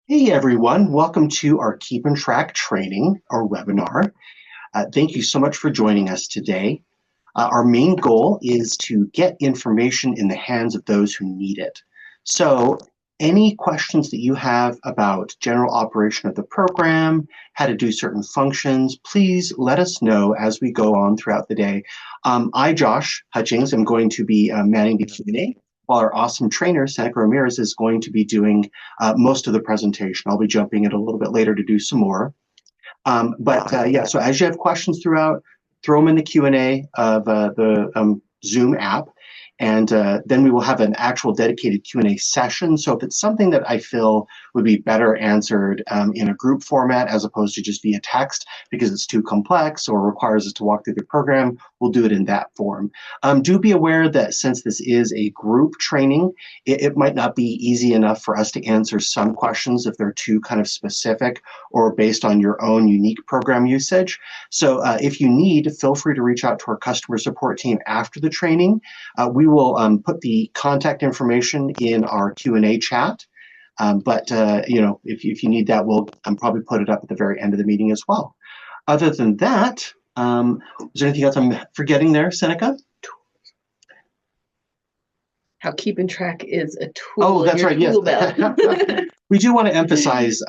Hey everyone, welcome to our Keep and Track training or webinar. Thank you so much for joining us today. Our main goal is to get information in the hands of those who need it. So any questions that you have about general operation of the program, how to do certain functions, please let us know as we go on throughout the day. I, Josh Hutchings, am going to be manning the Q&A, while our awesome trainer, Seneca Ramirez, is going to be doing most of the presentation. I'll be jumping in a little bit later to do some more. Yeah, so as you have questions throughout, throw them in the Q&A of the Zoom app, and then we will have an actual dedicated Q&A session. So if it's something that I feel would be better answered in a group format as opposed to just via text because it's too complex or requires us to walk through the program, we'll do it in that form. Do be aware that since this is a group training, it might not be easy enough for us to answer some questions if they're too kind of specific or based on your own unique program usage. So if you need, feel free to reach out to our customer support team after the training. We will put the contact information in our Q&A chat. If you need that, we'll probably put it up at the very end of the meeting as well. Other than that, is there anything else I'm forgetting there, Seneca? How keeping track is a tool. Oh, that's right. Yes. We do want to emphasize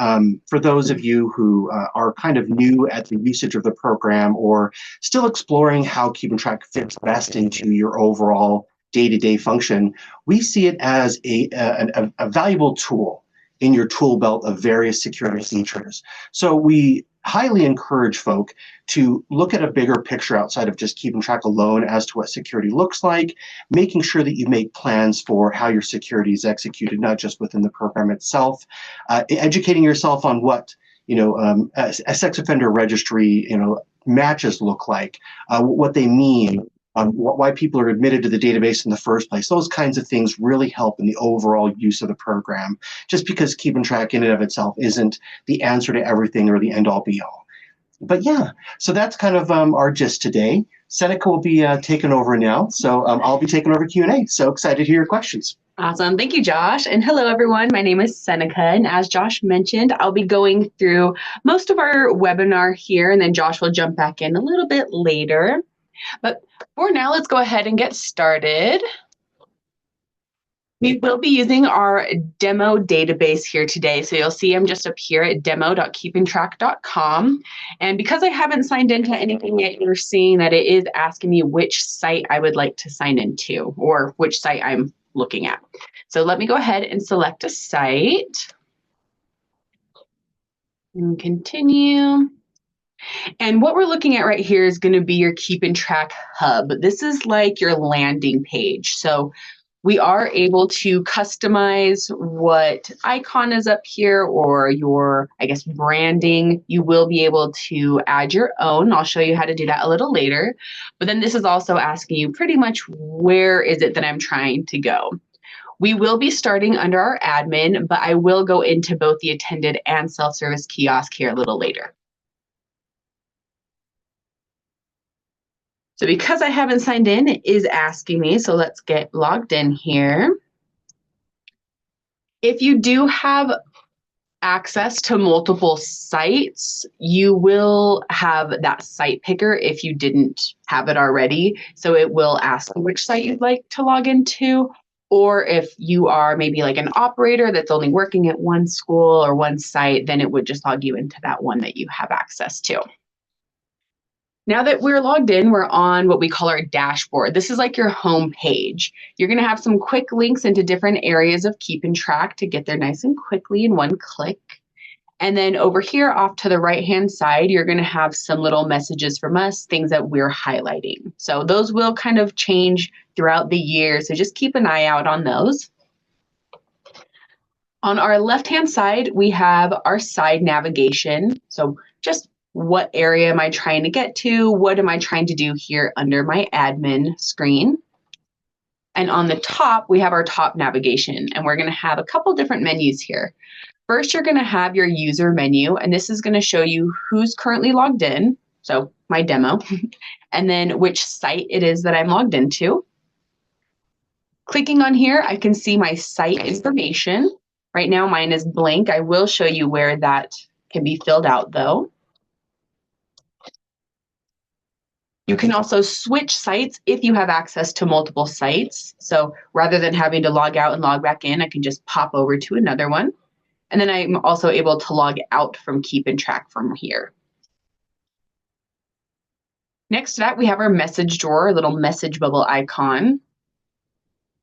for those of you who are kind of new at the usage of the program or still exploring how keeping track fits best into your overall day-to-day function, we see it as a valuable tool in your tool belt of various security features. So we highly encourage folk to look at a bigger picture outside of just keeping track alone as to what security looks like, making sure that you make plans for how your security is executed, not just within the program itself, educating yourself on what a sex offender registry matches look like, what they mean, why people are admitted to the database in the first place. Those kinds of things really help in the overall use of the program, just because keeping track in and of itself isn't the answer to everything or the end-all be-all. But yeah, so that's kind of our gist today. Seneca will be taking over now, so I'll be taking over Q&A. So excited to hear your questions. Awesome. Thank you, Josh. And hello, everyone. My name is Seneca. And as Josh mentioned, I'll be going through most of our webinar here, and then Josh will jump back in a little bit later. But for now, let's go ahead and get started. We will be using our demo database here today. So you'll see I'm just up here at demo.keepingtrack.com. And because I haven't signed into anything yet, you're seeing that it is asking me which site I would like to sign into or which site I'm looking at. So let me go ahead and select a site and continue. And what we're looking at right here is going to be your Keep and Track hub. This is like your landing page. So we are able to customize what icon is up here or your, branding. You will be able to add your own. I'll show you how to do that a little later. But then this is also asking you pretty much where is it that I'm trying to go. We will be starting under our admin, but I will go into both the attended and self-service kiosk here a little later. So because I haven't signed in, it is asking me, so let's get logged in here. If you do have access to multiple sites, you will have that site picker if you didn't have it already. So it will ask which site you'd like to log into, or if you are maybe like an operator that's only working at one school or one site, then it would just log you into that one that you have access to. Now that we're logged in, we're on what we call our dashboard. This is like your home page. You're going to have some quick links into different areas of keeping track to get there nice and quickly in one click. And then over here off to the right-hand side, you're going to have some little messages from us, things that we're highlighting. So those will kind of change throughout the year. So just keep an eye out on those. On our left-hand side, we have our side navigation. So just what area am I trying to get to? What am I trying to do here under my admin screen? And on the top, we have our top navigation, and we're going to have a couple different menus here. First, you're going to have your user menu, and this is going to show you who's currently logged in, so my demo, and then which site it is that I'm logged into. Clicking on here, I can see my site information. Right now mine is blank. I will show you where that can be filled out though. You can also switch sites if you have access to multiple sites. So rather than having to log out and log back in, I can just pop over to another one. And then I'm also able to log out from Keep and Track from here. Next to that, we have our message drawer, a little message bubble icon.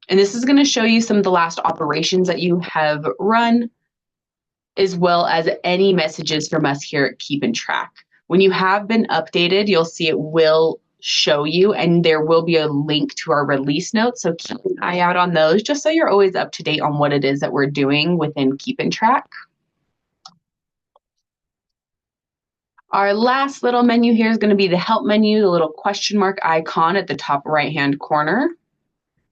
And this is going to show you some of the last operations that you have run, as well as any messages from us here at Keep and Track. When you have been updated, you'll see it will show you, and there will be a link to our release notes. So keep an eye out on those, just so you're always up to date on what it is that we're doing within Keep and Track. Our last little menu here is going to be the help menu, the little question mark icon at the top right-hand corner,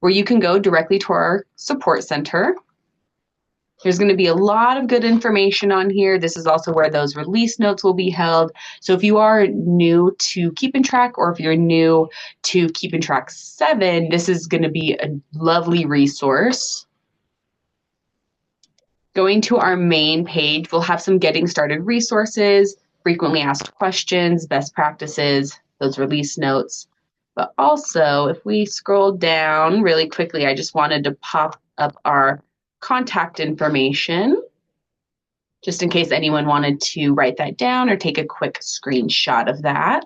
where you can go directly to our support center. There's going to be a lot of good information on here. This is also where those release notes will be held. So if you are new to Keep and Track, or if you're new to Keep and Track 7, this is going to be a lovely resource. Going to our main page, we'll have some getting started resources, frequently asked questions, best practices, those release notes. But also, if we scroll down really quickly, I just wanted to pop up our contact information, just in case anyone wanted to write that down or take a quick screenshot of that.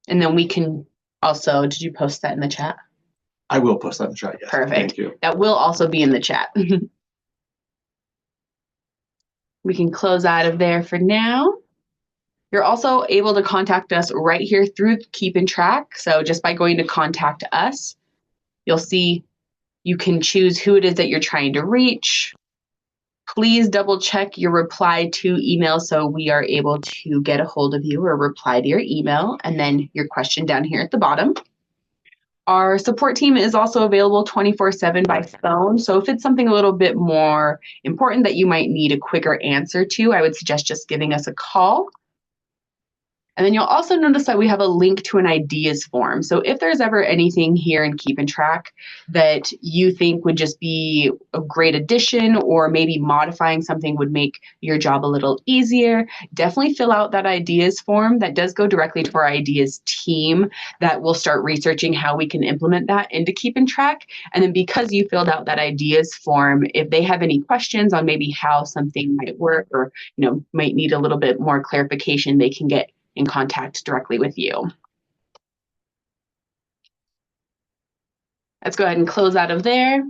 And then we can also, did you post that in the chat? I will post that in the chat, yes. Perfect. Thank you. That will also be in the chat. We can close out of there for now. You're also able to contact us right here through Keep and Track. So just by going to contact us, you'll see you can choose who it is that you're trying to reach. Please double check your reply to email so we are able to get a hold of you or reply to your email, and then your question down here at the bottom. Our support team is also available 24/7 by phone. So if it's something a little bit more important that you might need a quicker answer to, I would suggest just giving us a call. And then you'll also notice that we have a link to an ideas form. So if there's ever anything here in Keep and Track that you think would just be a great addition, or maybe modifying something would make your job a little easier, definitely fill out that ideas form. That does go directly to our ideas team that will start researching how we can implement that into Keep and Track. And then because you filled out that ideas form, if they have any questions on maybe how something might work, or might need a little bit more clarification, they can get in contact directly with you. Let's go ahead and close out of there.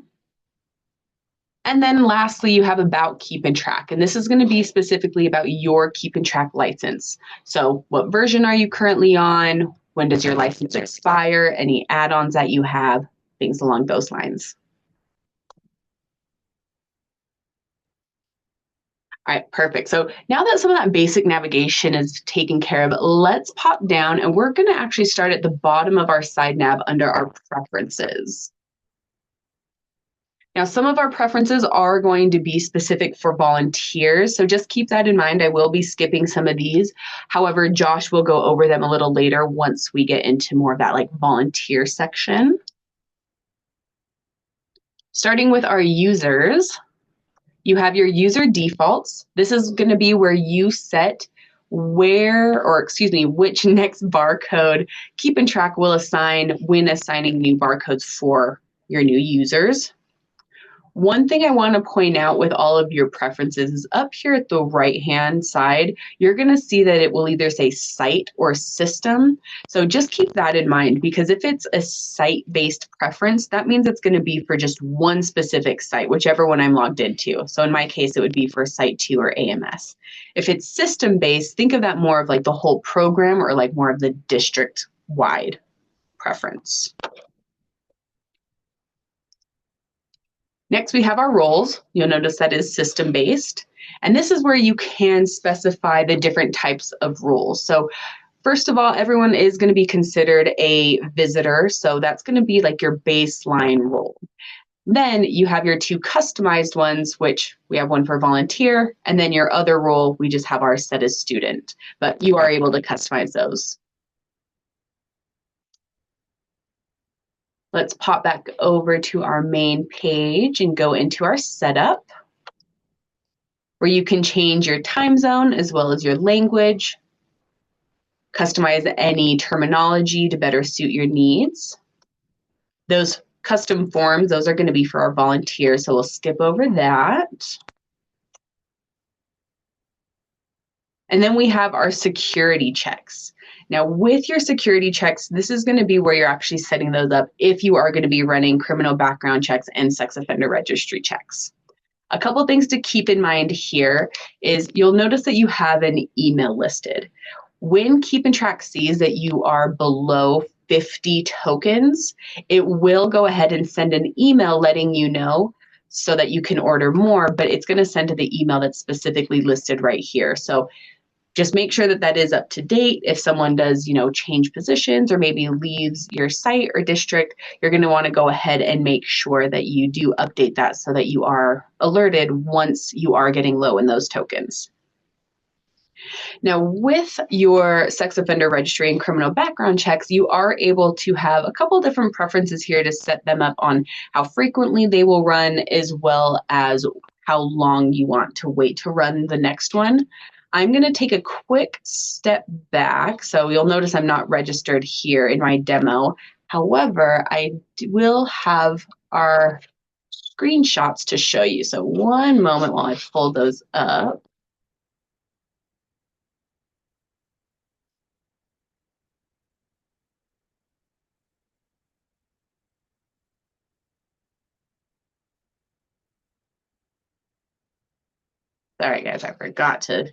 And then lastly, you have About Keep and Track. And this is going to be specifically about your Keep and Track license. So what version are you currently on? When does your license expire? Any add-ons that you have? Things along those lines. All right, perfect. So now that some of that basic navigation is taken care of, let's pop down, and we're going to actually start at the bottom of our side nav under our preferences. Now, some of our preferences are going to be specific for volunteers, so just keep that in mind. I will be skipping some of these. However, Josh will go over them a little later once we get into more of that volunteer section. Starting with our users, you have your user defaults. This is going to be where you set which next barcode Keep and Track will assign when assigning new barcodes for your new users. One thing I want to point out with all of your preferences is up here at the right-hand side, you're going to see that it will either say site or system. So just keep that in mind, because if it's a site-based preference, that means it's going to be for just one specific site, whichever one I'm logged into. So in my case, it would be for Site 2 or AMS. If it's system-based, think of that more of the whole program, or more of the district-wide preference. Next, we have our roles. You'll notice that is system-based. And this is where you can specify the different types of roles. So first of all, everyone is going to be considered a visitor. So that's going to be your baseline role. Then you have your two customized ones, which we have one for volunteer, and then your other role, we just have ours set as student, but you are able to customize those. Let's pop back over to our main page and go into our setup, where you can change your time zone as well as your language, customize any terminology to better suit your needs. Those custom forms, those are going to be for our volunteers, so we'll skip over that. And then we have our security checks. Now, with your security checks, this is going to be where you're actually setting those up if you are going to be running criminal background checks and sex offender registry checks. A couple things to keep in mind here is you'll notice that you have an email listed. When Keep and Track sees that you are below 50 tokens, it will go ahead and send an email letting you know so that you can order more, but it's going to send to the email that's specifically listed right here. So just make sure that that is up to date. If someone does, change positions or maybe leaves your site or district, you're going to want to go ahead and make sure that you do update that so that you are alerted once you are getting low in those tokens. Now, with your sex offender registry and criminal background checks, you are able to have a couple different preferences here to set them up on how frequently they will run, as well as how long you want to wait to run the next one. I'm going to take a quick step back. So you'll notice I'm not registered here in my demo. However, I will have our screenshots to show you. So one moment while I pull those up. Sorry, guys, I forgot to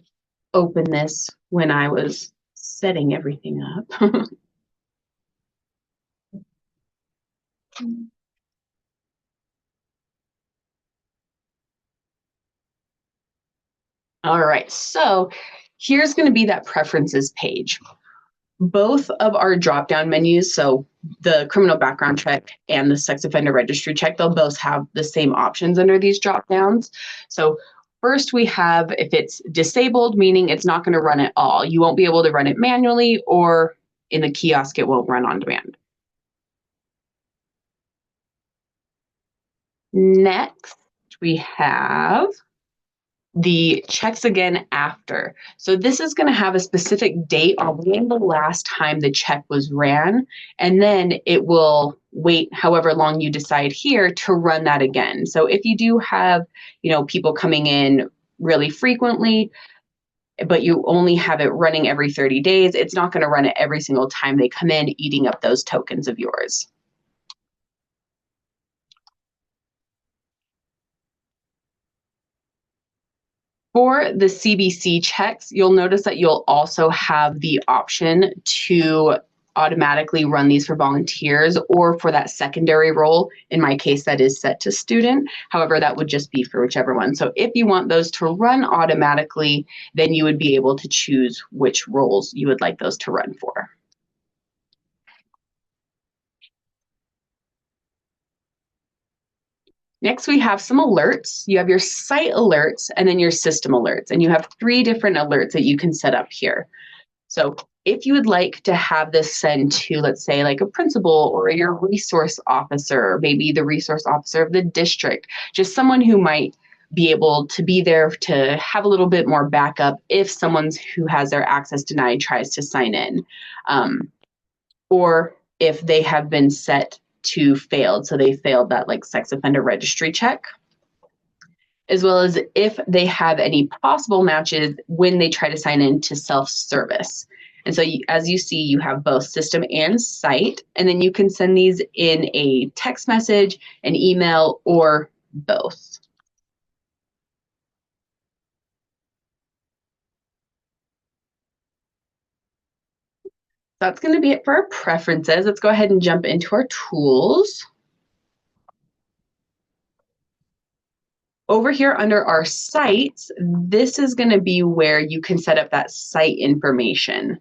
open this when I was setting everything up. All right, so here's going to be that preferences page. Both of our drop-down menus, so the criminal background check and the sex offender registry check, they'll both have the same options under these drop-downs. So first we have if it's disabled, meaning it's not going to run at all. You won't be able to run it manually, or in the kiosk, it won't run on demand. Next, we have the checks again after. So this is going to have a specific date on when the last time the check was ran, and then it will wait however long you decide here to run that again. So if you do have, people coming in really frequently, but you only have it running every 30 days, it's not going to run it every single time they come in, eating up those tokens of yours. For the CBC checks, you'll notice that you'll also have the option to automatically run these for volunteers or for that secondary role. In my case, that is set to student. However, that would just be for whichever one. So if you want those to run automatically, then you would be able to choose which roles you would like those to run for. Next, we have some alerts. You have your site alerts and then your system alerts, and you have 3 different alerts that you can set up here. So if you would like to have this sent to, let's say, like a principal or your resource officer, maybe the resource officer of the district, just someone who might be able to be there to have a little bit more backup if someone who has their access denied tries to sign in, or if they have been set to failed, so they failed that like sex offender registry check, as well as if they have any possible matches when they try to sign in to self-service. And so as you see, you have both system and site, and then you can send these in a text message, an email, or both. That's going to be it for our preferences. Let's go ahead and jump into our tools. Over here under our sites, this is going to be where you can set up that site information.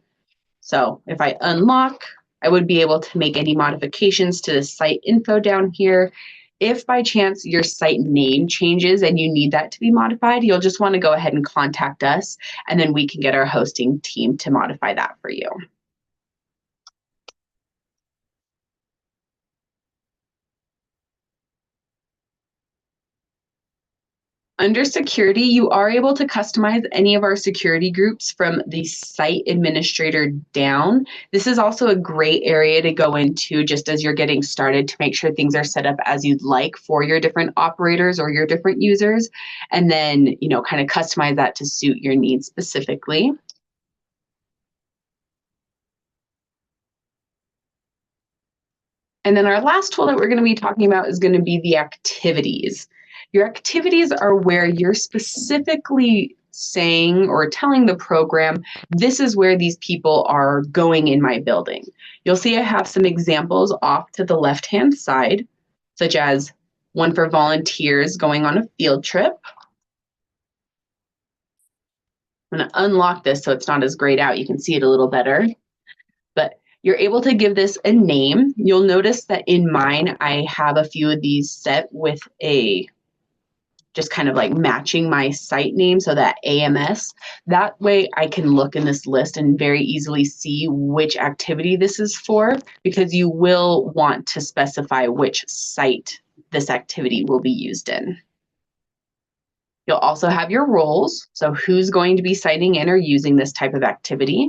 So if I unlock, I would be able to make any modifications to the site info down here. If by chance your site name changes and you need that to be modified, you'll just want to go ahead and contact us, and then we can get our hosting team to modify that for you. Under security, you are able to customize any of our security groups from the site administrator down. This is also a great area to go into just as you're getting started to make sure things are set up as you'd like for your different operators or your different users, and then, kind of customize that to suit your needs specifically. And then our last tool that we're going to be talking about is going to be the activities. Your activities are where you're specifically saying or telling the program, this is where these people are going in my building. You'll see I have some examples off to the left-hand side, such as one for volunteers going on a field trip. I'm going to unlock this so it's not as grayed out. You can see it a little better. But you're able to give this a name. You'll notice that in mine, I have a few of these set with a just kind of like matching my site name, so that AMS. That way I can look in this list and very easily see which activity this is for, because you will want to specify which site this activity will be used in. You'll also have your roles, so who's going to be signing in or using this type of activity.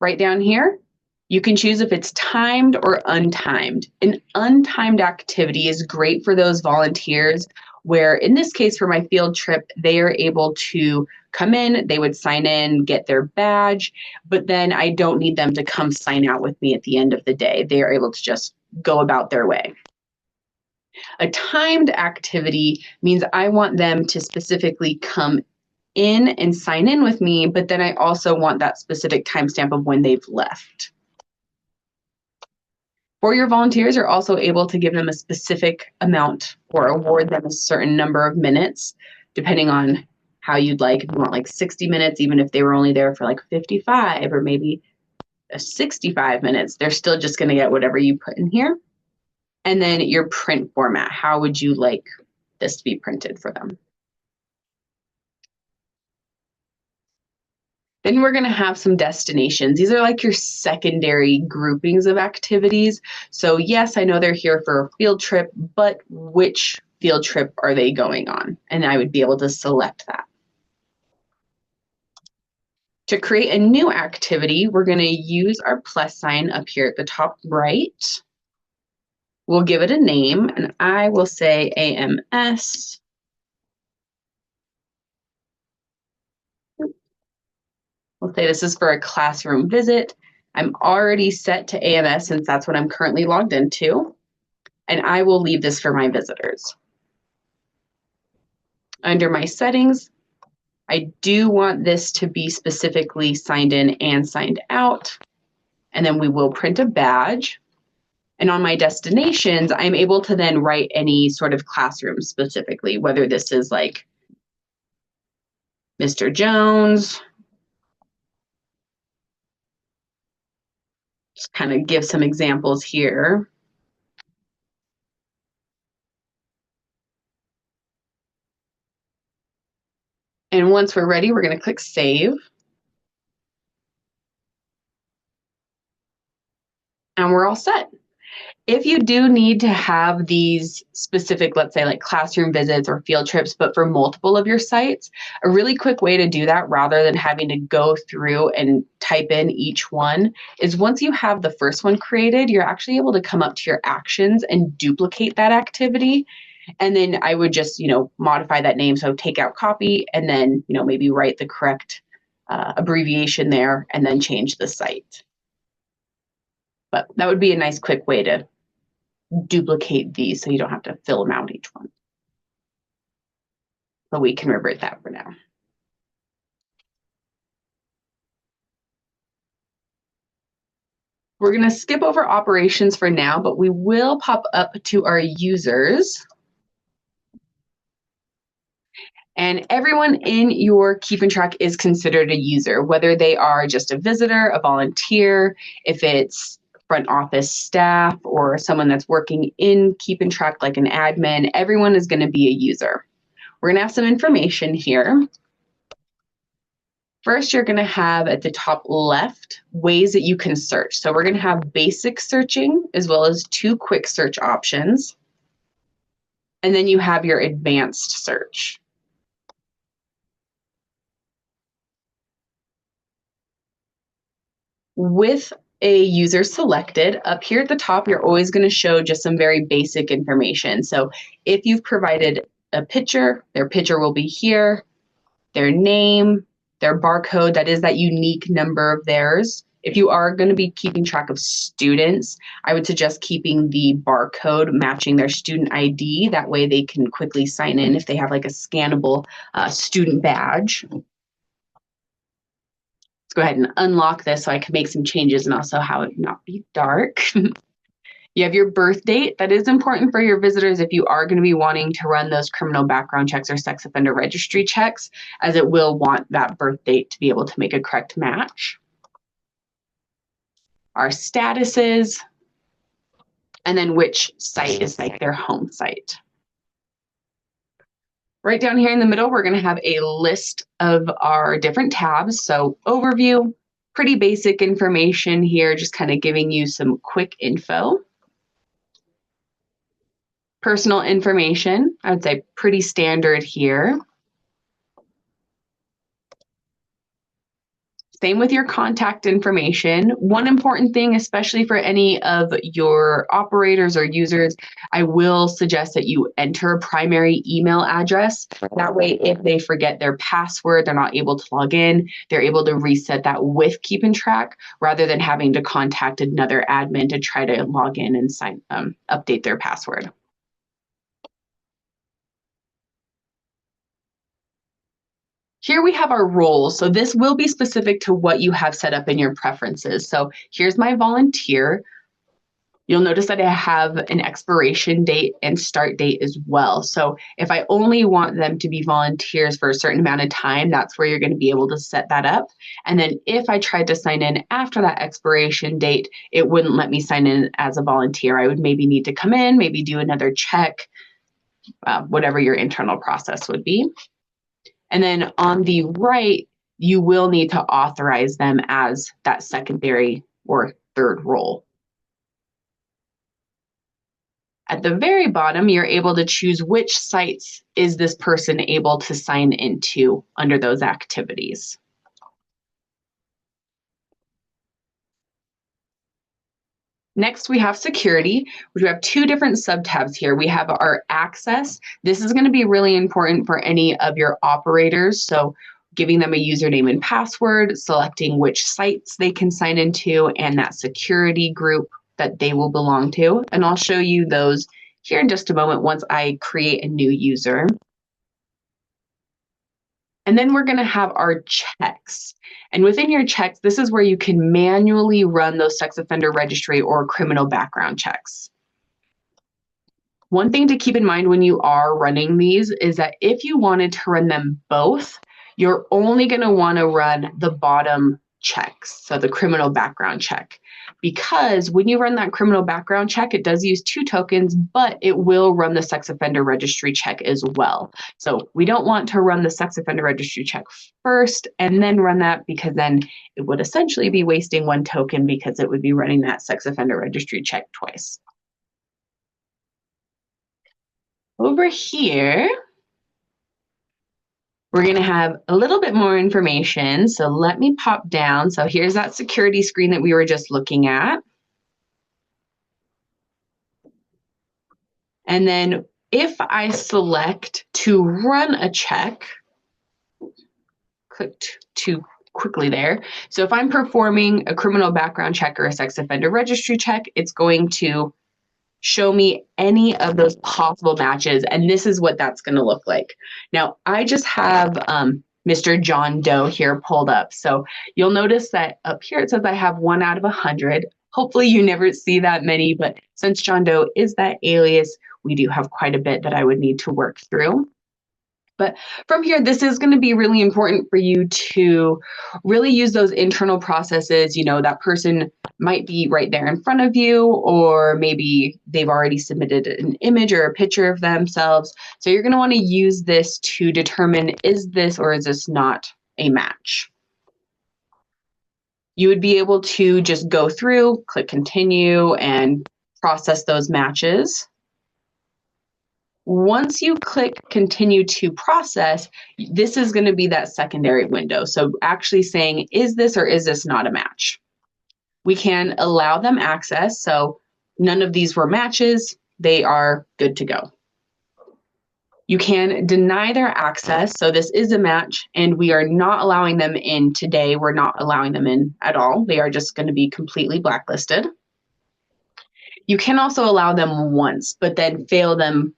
Right down here, you can choose if it's timed or untimed. An untimed activity is great for those volunteers where, in this case, for my field trip, they are able to come in, they would sign in, get their badge, but then I don't need them to come sign out with me at the end of the day. They are able to just go about their way. A timed activity means I want them to specifically come in and sign in with me, but then I also want that specific timestamp of when they've left. For your volunteers, you're also able to give them a specific amount or award them a certain number of minutes, depending on how you'd like. If you want like 60 minutes, even if they were only there for like 55 or maybe 65 minutes, they're still just going to get whatever you put in here. And then your print format. How would you like this to be printed for them? Then we're going to have some destinations. These are like your secondary groupings of activities. So yes, I know they're here for a field trip, but which field trip are they going on? And I would be able to select that. To create a new activity, we're going to use our plus sign up here at the top right. We'll give it a name, and I will say AMS. We'll say this is for a classroom visit. I'm already set to AMS since that's what I'm currently logged into, and I will leave this for my visitors. Under my settings, I do want this to be specifically signed in and signed out, and then we will print a badge. And on my destinations, I'm able to then write any sort of classroom specifically, whether this is like Mr. Jones. Just kind of give some examples here. And once we're ready, we're going to click Save. And we're all set. If you do need to have these specific, let's say like classroom visits or field trips, but for multiple of your sites, a really quick way to do that rather than having to go through and type in each one is once you have the first one created, you're actually able to come up to your actions and duplicate that activity. And then I would just, modify that name. So take out copy and then, maybe write the correct abbreviation there and then change the site. But that would be a nice quick way to duplicate these so you don't have to fill them out each one. But we can revert that for now. We're going to skip over operations for now, but we will pop up to our users. And everyone in your Keeping Track is considered a user, whether they are just a visitor, a volunteer, if it's front office staff, or someone that's working in Keeping Track like an admin, everyone is going to be a user. We're going to have some information here. First, you're going to have at the top left ways that you can search. So we're going to have basic searching as well as 2 quick search options. And then you have your advanced search. With a user selected, up here at the top, you're always going to show just some very basic information. So if you've provided a picture, their picture will be here, their name, their barcode, that is that unique number of theirs. If you are going to be keeping track of students, I would suggest keeping the barcode matching their student ID. That way they can quickly sign in if they have like a scannable student badge. Let's go ahead and unlock this so I can make some changes and also how it not be dark. You have your birth date. That is important for your visitors if you are going to be wanting to run those criminal background checks or sex offender registry checks, as it will want that birth date to be able to make a correct match. Our statuses, and then which site is like their home site. Right down here in the middle, we're going to have a list of our different tabs. So overview, pretty basic information here, just kind of giving you some quick info. Personal information, I would say pretty standard here. Same with your contact information. One important thing, especially for any of your operators or users, I will suggest that you enter a primary email address. That way, if they forget their password, they're not able to log in, they're able to reset that with Keep and Track rather than having to contact another admin to try to log in and update their password. Here we have our roles. So this will be specific to what you have set up in your preferences. So here's my volunteer. You'll notice that I have an expiration date and start date as well. So if I only want them to be volunteers for a certain amount of time, that's where you're going to be able to set that up. And then if I tried to sign in after that expiration date, it wouldn't let me sign in as a volunteer. I would maybe need to come in, maybe do another check, whatever your internal process would be. And then on the right, you will need to authorize them as that secondary or third role. At the very bottom, you're able to choose which sites is this person able to sign into under those activities. Next, we have security, which we have two different subtabs here. We have our access. This is going to be really important for any of your operators. So giving them a username and password, selecting which sites they can sign into, and that security group that they will belong to. And I'll show you those here in just a moment once I create a new user. And then we're going to have our checks. And within your checks, this is where you can manually run those sex offender registry or criminal background checks. One thing to keep in mind when you are running these is that if you wanted to run them both, you're only going to want to run the bottom checks, so the criminal background check. Because when you run that criminal background check, it does use 2 tokens, but it will run the sex offender registry check as well. So we don't want to run the sex offender registry check first and then run that, because then it would essentially be wasting 1 token because it would be running that sex offender registry check twice. Over here, we're going to have a little bit more information. So let me pop down. So here's that security screen that we were just looking at. And then if I select to run a check, clicked too quickly there. So if I'm performing a criminal background check or a sex offender registry check, it's going to show me any of those possible matches. And this is what that's going to look like. Now, I just have Mr. John Doe here pulled up. So you'll notice that up here it says I have 1 out of 100. Hopefully you never see that many, but since John Doe is that alias, we do have quite a bit that I would need to work through. But from here, this is going to be really important for you to really use those internal processes. You know, that person might be right there in front of you, or maybe they've already submitted an image or a picture of themselves. So you're going to want to use this to determine, is this or is this not a match? You would be able to just go through, click continue, and process those matches. Once you click continue to process, this is going to be that secondary window. So actually saying, is this or is this not a match? We can allow them access. So none of these were matches. They are good to go. You can deny their access. So this is a match and we are not allowing them in today. We're not allowing them in at all. They are just going to be completely blacklisted. You can also allow them once, but then fail them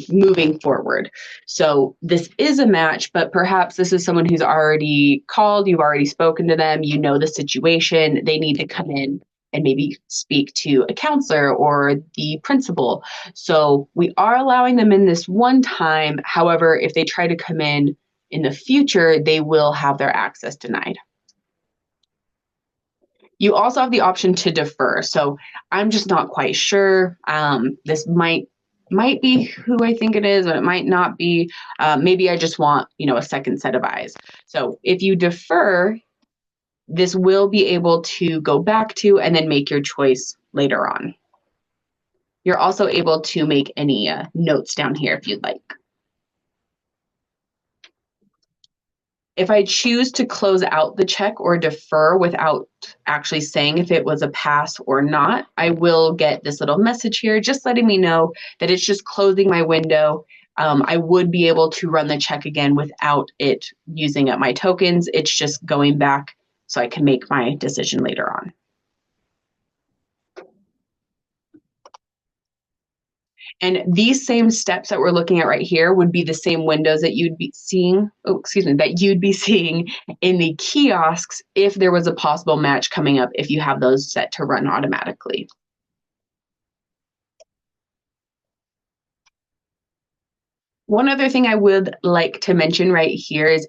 moving forward. So this is a match, but perhaps this is someone who's already called, you've already spoken to them, you know the situation, they need to come in and maybe speak to a counselor or the principal. So we are allowing them in this one time. However, if they try to come in the future, they will have their access denied. You also have the option to defer. So I'm just not quite sure. This might be who I think it is, but it might not be. Maybe I just want, a second set of eyes. So if you defer, this will be able to go back to and then make your choice later on. You're also able to make any notes down here if you'd like. If I choose to close out the check or defer without actually saying if it was a pass or not, I will get this little message here just letting me know that it's just closing my window. I would be able to run the check again without it using up my tokens. It's just going back so I can make my decision later on. And these same steps that we're looking at right here would be the same windows that you'd be seeing, that you'd be seeing in the kiosks if there was a possible match coming up, if you have those set to run automatically. One other thing I would like to mention right here is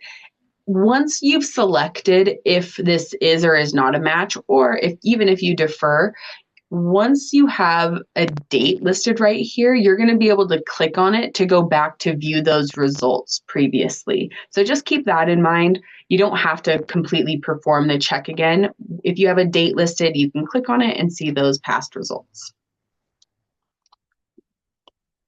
once you've selected if this is or is not a match, or even if you defer, once you have a date listed right here, you're going to be able to click on it to go back to view those results previously. So just keep that in mind. You don't have to completely perform the check again. If you have a date listed, you can click on it and see those past results.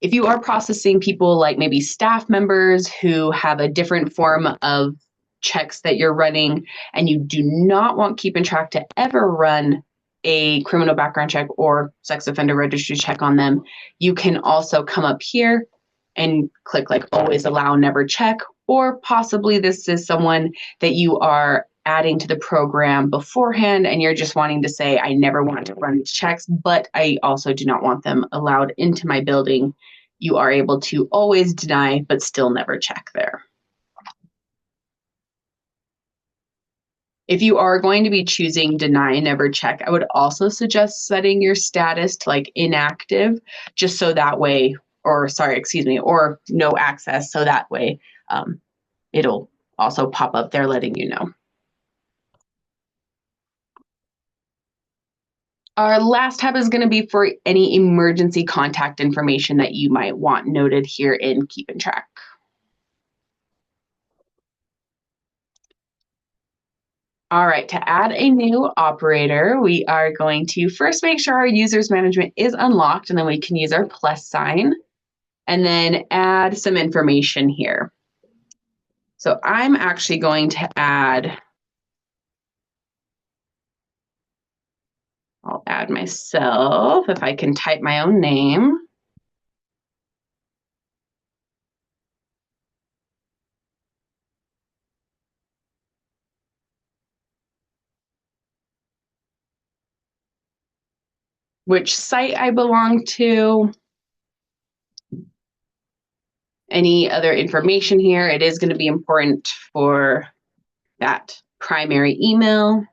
If you are processing people like maybe staff members who have a different form of checks that you're running and you do not want Keep in Track to ever run a criminal background check or sex offender registry check on them, you can also come up here and click like always allow, never check, or possibly this is someone that you are adding to the program beforehand and you're just wanting to say, I never want to run these checks, but I also do not want them allowed into my building. You are able to always deny, but still never check there. If you are going to be choosing deny, never check, I would also suggest setting your status to like inactive, just so that way, or no access, so that way it'll also pop up there letting you know. Our last tab is going to be for any emergency contact information that you might want noted here in Keep in Track. All right, to add a new operator, we are going to first make sure our users management is unlocked, and then we can use our plus sign, and then add some information here. So I'm actually going to I'll add myself if I can type my own name. Which site I belong to, any other information here. It is going to be important for that primary email.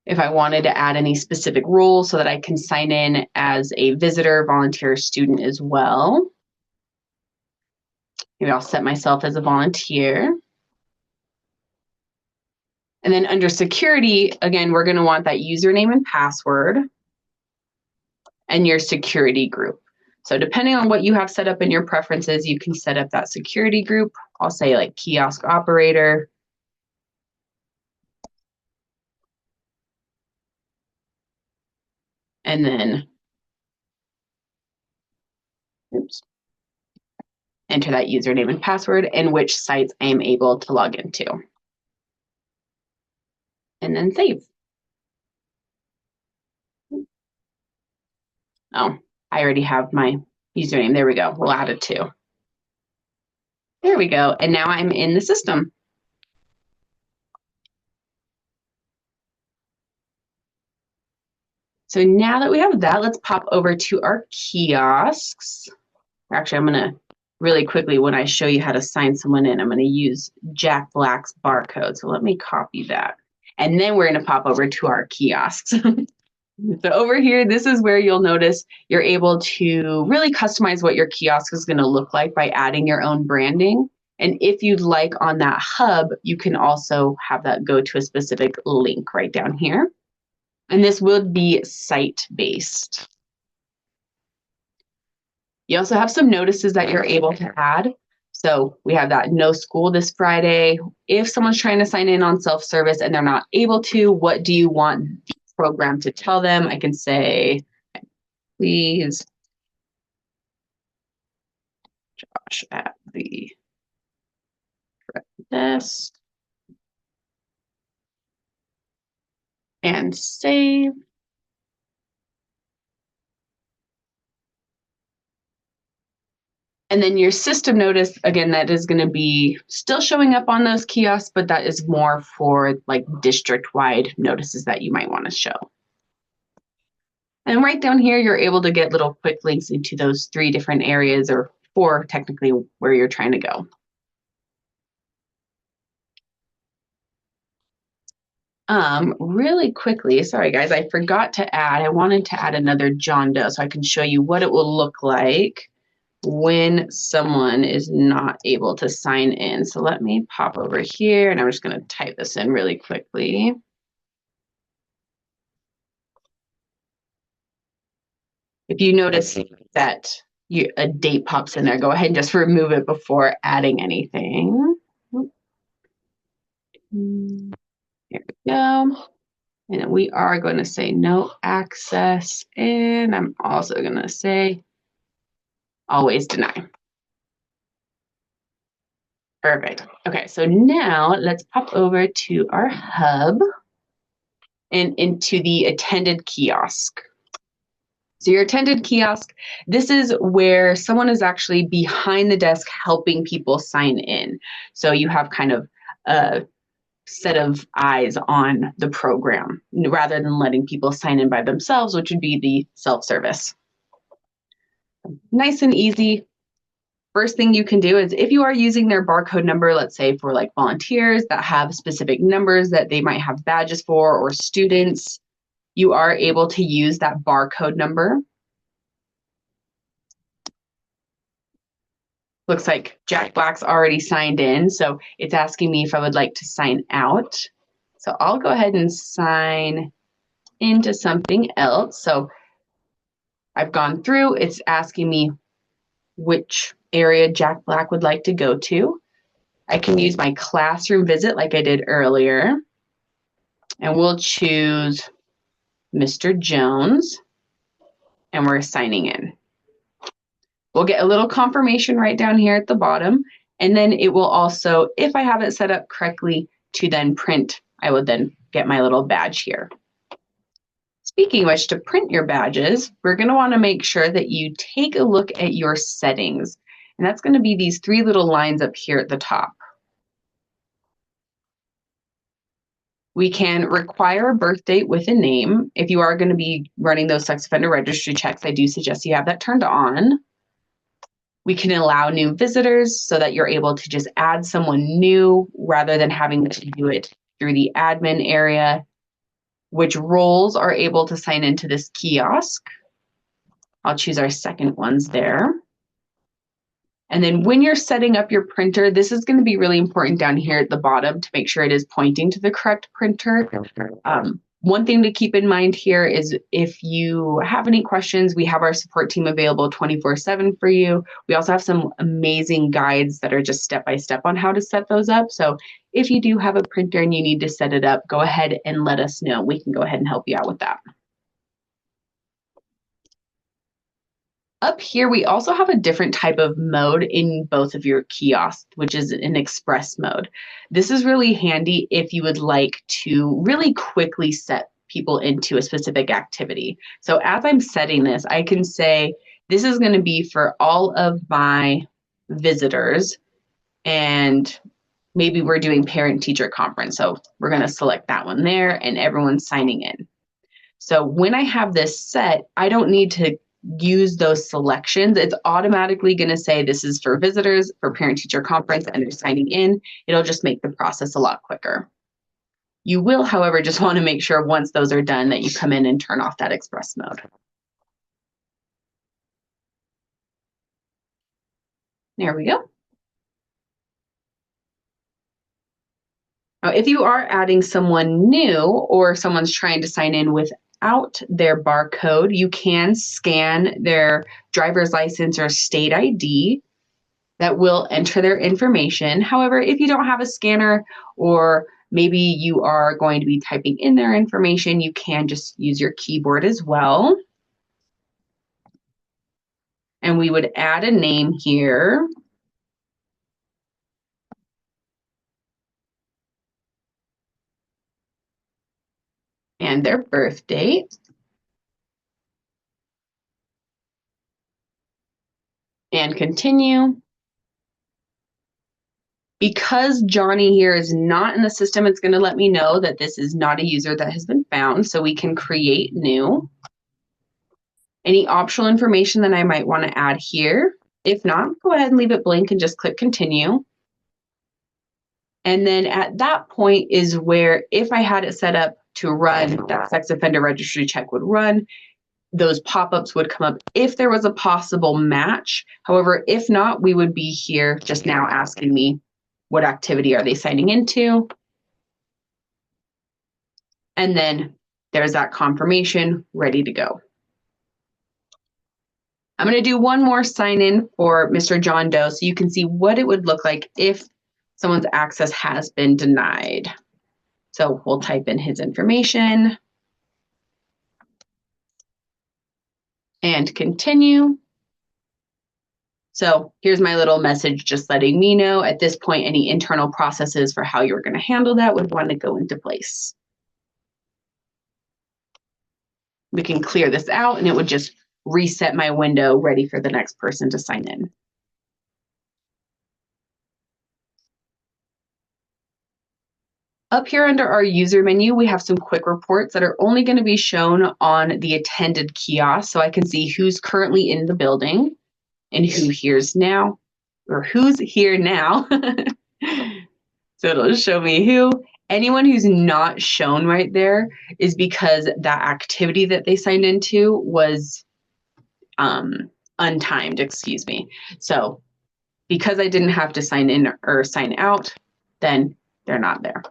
If I wanted to add any specific rules so that I can sign in as a visitor, volunteer, student as well. Maybe I'll set myself as a volunteer. And then under security, again, we're going to want that username and password and your security group. So depending on what you have set up in your preferences, you can set up that security group. I'll say like kiosk operator. and then oops, enter that username and password and which sites I am able to log into. And then save. Oh, I already have my username. There we go. We'll add it too. There we go. And now I'm in the system. So now that we have that, let's pop over to our kiosks. Actually, I'm going to really quickly, when I show you how to sign someone in, I'm going to use Jack Black's barcode. So let me copy that. And then we're going to pop over to our kiosks. So over here, this is where you'll notice you're able to really customize what your kiosk is going to look like by adding your own branding. And if you'd like on that hub, you can also have that go to a specific link right down here. And this would be site-based. You also have some notices that you're able to add. So we have that no school this Friday. If someone's trying to sign in on self-service and they're not able to, what do you want the program to tell them? I can say, please, Josh at the desk, and save. And then your system notice, again, that is going to be still showing up on those kiosks, but that is more for like district-wide notices that you might want to show. And right down here, you're able to get little quick links into those 3 different areas, or 4 technically, where you're trying to go. Really quickly, sorry guys, I forgot to add, I wanted to add another John Doe so I can show you what it will look like when someone is not able to sign in. So let me pop over here and I'm just going to type this in really quickly. If you notice that a date pops in there, go ahead and just remove it before adding anything. Here we go. And we are going to say no access. And I'm also going to say always deny. Perfect. Okay, so now let's pop over to our hub and into the attended kiosk. So your attended kiosk, this is where someone is actually behind the desk helping people sign in. So you have kind of a set of eyes on the program rather than letting people sign in by themselves, which would be the self-service. Nice and easy. First thing you can do is if you are using their barcode number, let's say for like volunteers that have specific numbers that they might have badges for, or students, you are able to use that barcode number. Looks like Jack Black's already signed in, so it's asking me if I would like to sign out. So I'll go ahead and sign into something else. So I've gone through, it's asking me which area Jack Black would like to go to. I can use my classroom visit like I did earlier, and we'll choose Mr. Jones, and we're signing in. We'll get a little confirmation right down here at the bottom, and then it will also, if I have it set up correctly to then print, I would then get my little badge here. Speaking of which, to print your badges, we're going to want to make sure that you take a look at your settings, and that's going to be these 3 little lines up here at the top. We can require a birth date with a name. If you are going to be running those sex offender registry checks, I do suggest you have that turned on. We can allow new visitors so that you're able to just add someone new rather than having to do it through the admin area. Which roles are able to sign into this kiosk? I'll choose our second ones there. And then when you're setting up your printer, this is going to be really important down here at the bottom to make sure it is pointing to the correct printer. One thing to keep in mind here is if you have any questions, we have our support team available 24/7 for you. We also have some amazing guides that are just step-by-step on how to set those up. So if you do have a printer and you need to set it up, go ahead and let us know. We can go ahead and help you out with that. Up here, we also have a different type of mode in both of your kiosks, which is an express mode. This is really handy if you would like to really quickly set people into a specific activity. So as I'm setting this, I can say, this is going to be for all of my visitors, and maybe we're doing parent-teacher conference. So we're going to select that one there, and everyone's signing in. So when I have this set, I don't need to use those selections. It's automatically going to say this is for visitors, for parent-teacher conference, and they're signing in. It'll just make the process a lot quicker. You will, however, just want to make sure once those are done that you come in and turn off that express mode. There we go. Now, if you are adding someone new or someone's trying to sign in without their barcode, you can scan their driver's license or state ID. That will enter their information. However, if you don't have a scanner, or maybe you are going to be typing in their information, you can just use your keyboard as well. And we would add a name here. And their birth date. And continue. Because Johnny here is not in the system, it's going to let me know that this is not a user that has been found, so we can create new. Any optional information that I might want to add here. If not, go ahead and leave it blank and just click continue. And then at that point is where, if I had it set up to run, that sex offender registry check would run. Those pop-ups would come up if there was a possible match. However, if not, we would be here just now asking me, what activity are they signing into? And then there's that confirmation ready to go. I'm going to do one more sign in for Mr. John Doe so you can see what it would look like if someone's access has been denied. So we'll type in his information and continue. So here's my little message just letting me know at this point any internal processes for how you're going to handle that would want to go into place. We can clear this out and it would just reset my window ready for the next person to sign in. Up here under our user menu, we have some quick reports that are only going to be shown on the attended kiosk. So I can see who's currently in the building and who's here now. So it'll show me who. Anyone who's not shown right there is because that activity that they signed into was untimed, excuse me. So because I didn't have to sign in or sign out, then they're not there.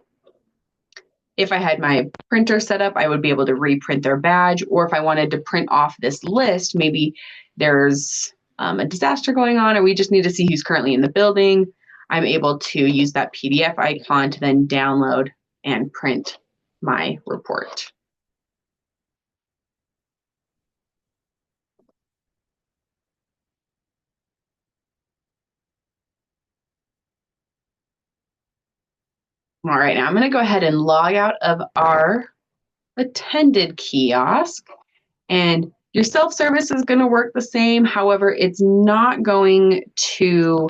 If I had my printer set up, I would be able to reprint their badge, or if I wanted to print off this list, maybe there's a disaster going on, or we just need to see who's currently in the building, I'm able to use that PDF icon to then download and print my report. All right, now I'm going to go ahead and log out of our attended kiosk, and your self-service is going to work the same. However, it's not going to,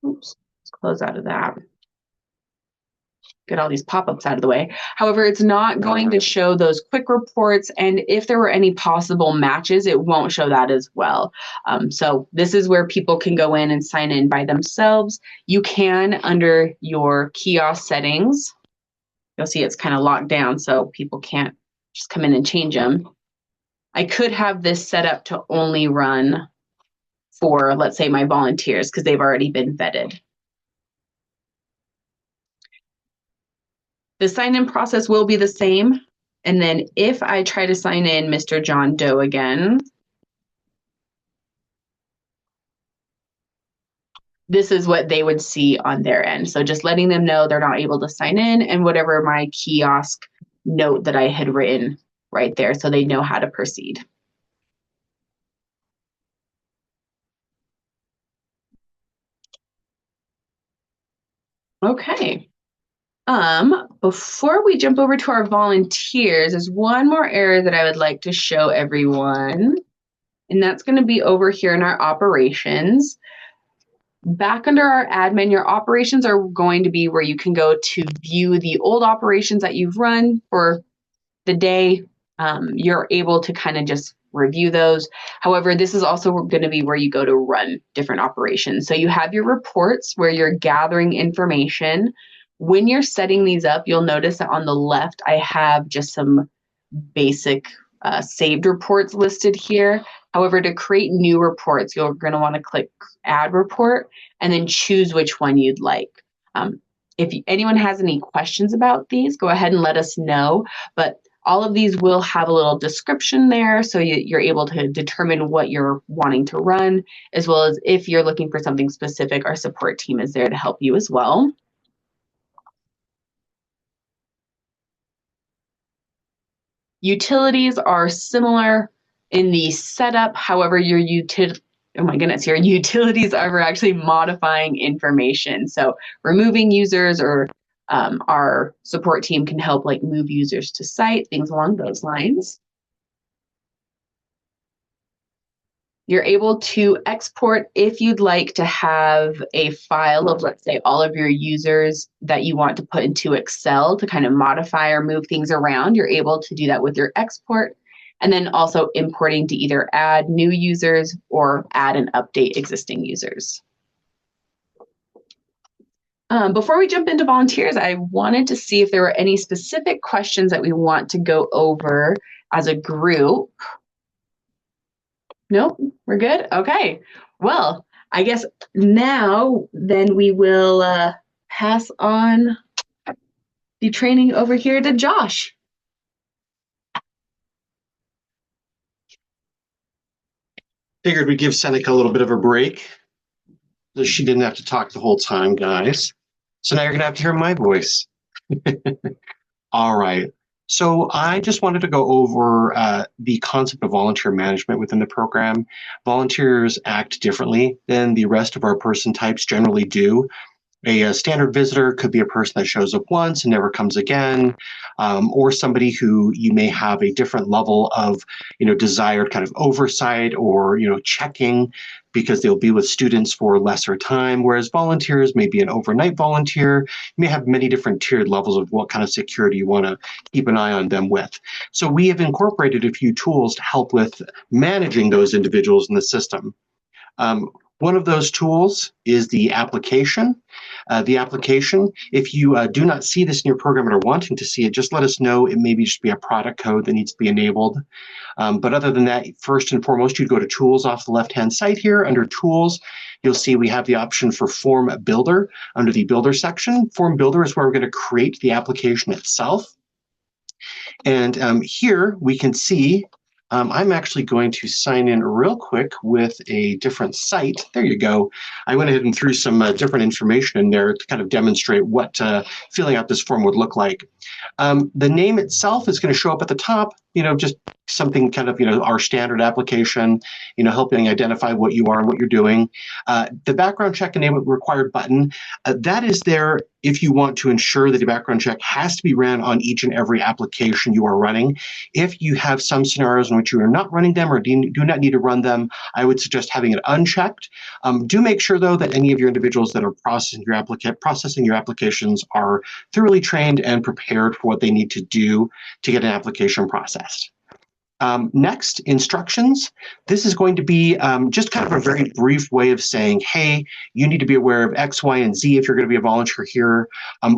oops, let's close out of that. Get all these pop-ups out of the way. However, it's not going to show those quick reports, and if there were any possible matches, it won't show that as well. So this is where people can go in and sign in by themselves. You can, under your kiosk settings, you'll see it's kind of locked down, so people can't just come in and change them. I could have this set up to only run for, let's say, my volunteers, because they've already been vetted. The sign-in process will be the same. And then if I try to sign in Mr. John Doe again, this is what they would see on their end. So just letting them know they're not able to sign in, and whatever my kiosk note that I had written right there, so they know how to proceed. Okay. Before we jump over to our volunteers, there's one more area that I would like to show everyone, and that's going to be over here in our operations. Back under our admin, your operations are going to be where you can go to view the old operations that you've run for the day. You're able to kind of just review those. However, this is also going to be where you go to run different operations. So you have your reports where you're gathering information. When you're setting these up, you'll notice that on the left, I have just some basic saved reports listed here. However, to create new reports, you're going to want to click Add Report and then choose which one you'd like. If anyone has any questions about these, go ahead and let us know. But all of these will have a little description there, so you're able to determine what you're wanting to run, as well as if you're looking for something specific, our support team is there to help you as well. Utilities are similar in the setup. However, your utilities are actually modifying information. So removing users, or our support team can help like move users to site, things along those lines. You're able to export if you'd like to have a file of, let's say, all of your users that you want to put into Excel to kind of modify or move things around. You're able to do that with your export, and then also importing to either add new users or add and update existing users. Before we jump into volunteers, I wanted to see if there were any specific questions that we want to go over as a group. Nope, we're good? Okay. Well, I guess now then we will pass on the training over here to Josh. Figured we'd give Seneca a little bit of a break, so she didn't have to talk the whole time, guys. So now you're going to have to hear my voice. All right. So I just wanted to go over the concept of volunteer management within the program. Volunteers act differently than the rest of our person types generally do. A standard visitor could be a person that shows up once and never comes again, or somebody who you may have a different level of, desired kind of oversight or, checking, because they'll be with students for lesser time. Whereas volunteers may be an overnight volunteer. You may have many different tiered levels of what kind of security you want to keep an eye on them with. So we have incorporated a few tools to help with managing those individuals in the system. One of those tools is the application. The application, if you do not see this in your program and are wanting to see it, just let us know. It may just be a product code that needs to be enabled. But other than that, first and foremost, you'd go to Tools off the left-hand side here. Under Tools, you'll see we have the option for Form Builder under the Builder section. Form Builder is where we're going to create the application itself. And here we can see I'm actually going to sign in real quick with a different site. There you go. I went ahead and threw some different information in there to kind of demonstrate what filling out this form would look like. The name itself is going to show up at the top, just something kind of, our standard application, helping identify what you are and what you're doing. The background check enablement required button, that is there if you want to ensure that the background check has to be ran on each and every application you are running. If you have some scenarios in which you are not running them or do not need to run them, I would suggest having it unchecked. Do make sure, though, that any of your individuals that are processing your applications are thoroughly trained and prepared for what they need to do to get an application processed. Next, instructions. This is going to be just kind of a very brief way of saying, hey, you need to be aware of X, Y, and Z if you're going to be a volunteer here,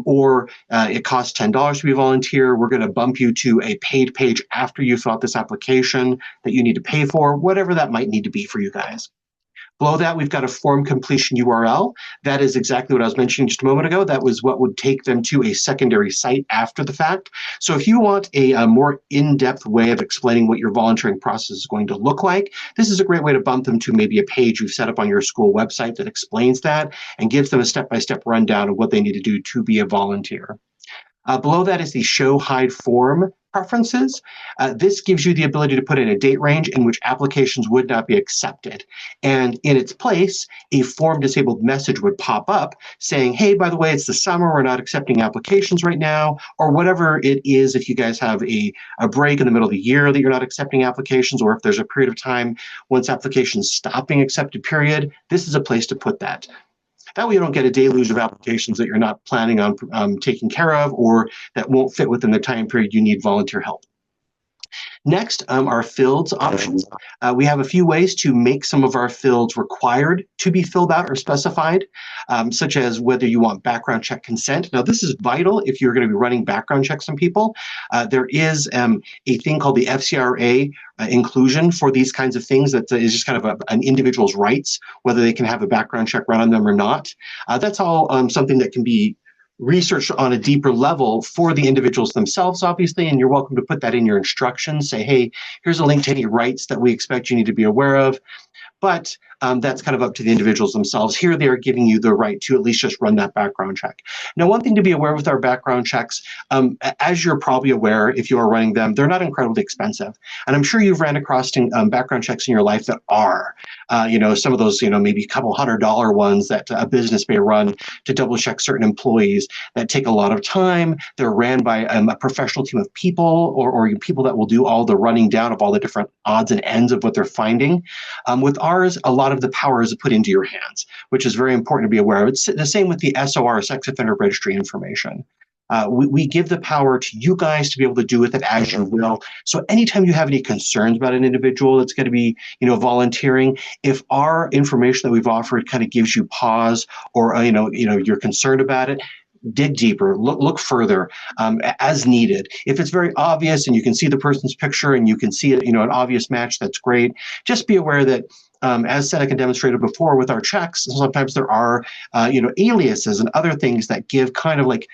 or it costs $10 to be a volunteer. We're going to bump you to a paid page after you fill out this application that you need to pay for, whatever that might need to be for you guys. Below that, we've got a form completion URL. That is exactly what I was mentioning just a moment ago. That was what would take them to a secondary site after the fact. So if you want a more in-depth way of explaining what your volunteering process is going to look like, this is a great way to bump them to maybe a page you've set up on your school website that explains that and gives them a step-by-step rundown of what they need to do to be a volunteer. Below that is the show hide form preferences, this gives you the ability to put in a date range in which applications would not be accepted. And in its place, a form disabled message would pop up saying, hey, by the way, it's the summer, we're not accepting applications right now, or whatever it is. If you guys have a break in the middle of the year that you're not accepting applications, or if there's a period of time once applications stop being accepted, period, this is a place to put that. That way you don't get a deluge of applications that you're not planning on taking care of, or that won't fit within the time period you need volunteer help. Next, our fields options. We have a few ways to make some of our fields required to be filled out or specified, such as whether you want background check consent. Now, this is vital if you're going to be running background checks on people. There is a thing called the FCRA inclusion for these kinds of things that is just kind of an individual's rights, whether they can have a background check run on them or not. That's all something that can be research on a deeper level for the individuals themselves, obviously, and you're welcome to put that in your instructions. Say, hey, here's a link to any rights that we expect you need to be aware of. But that's kind of up to the individuals themselves. Here they are giving you the right to at least just run that background check. Now, one thing to be aware with our background checks, as you're probably aware, if you are running them, they're not incredibly expensive. And I'm sure you've ran across background checks in your life that are, some of those, maybe a couple $100 ones that a business may run to double check certain employees that take a lot of time. They're ran by a professional team of people or people that will do all the running down of all the different odds and ends of what they're finding. With ours, a lot of the power is put into your hands, which is very important to be aware of. It's the same with the SOR, sex offender registry information. We give the power to you guys to be able to do with it as you will. So anytime you have any concerns about an individual that's going to be, volunteering, if our information that we've offered kind of gives you pause or, you're concerned about it, dig deeper, look further as needed. If it's very obvious and you can see the person's picture and you can see it, an obvious match, that's great. Just be aware that as Seneca demonstrated before with our checks, sometimes there are, aliases and other things that give kind of like